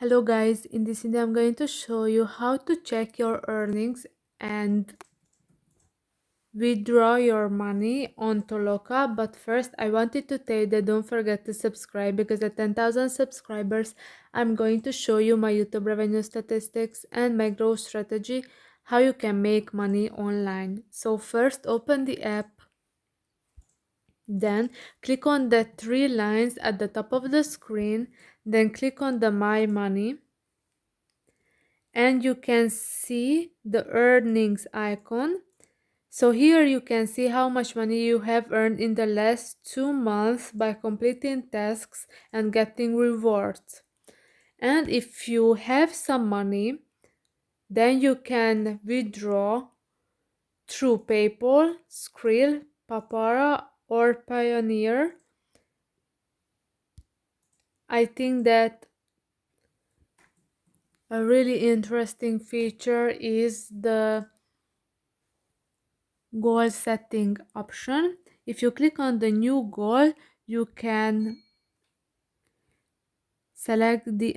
Hello guys, in this video I'm going to show you how to check your earnings and withdraw your money on Toloka. But first I wanted to tell you that don't forget to subscribe, because at 10,000 subscribers I'm going to show you my YouTube revenue statistics and my growth strategy, how you can make money online. So first open the app, then click on the three lines at the top of the screen, then click on the My Money, and you can see the earnings icon. So here you can see how much money you have earned in the last 2 months by completing tasks and getting rewards. And if you have some money, then you can withdraw through PayPal, Skrill, Papara, or Pioneer. I think that a really interesting feature is the goal setting option. If you click on the new goal, you can select the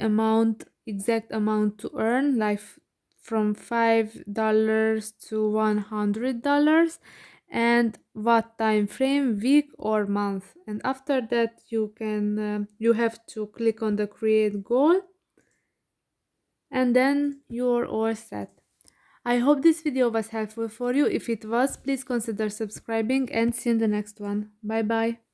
exact amount to earn, like from $5 to $100, and what time frame, week or month. And after that you have to click on the create goal, and then you're all set. I hope this video was helpful for you. If it was, please consider subscribing, and see you in the next one. Bye bye.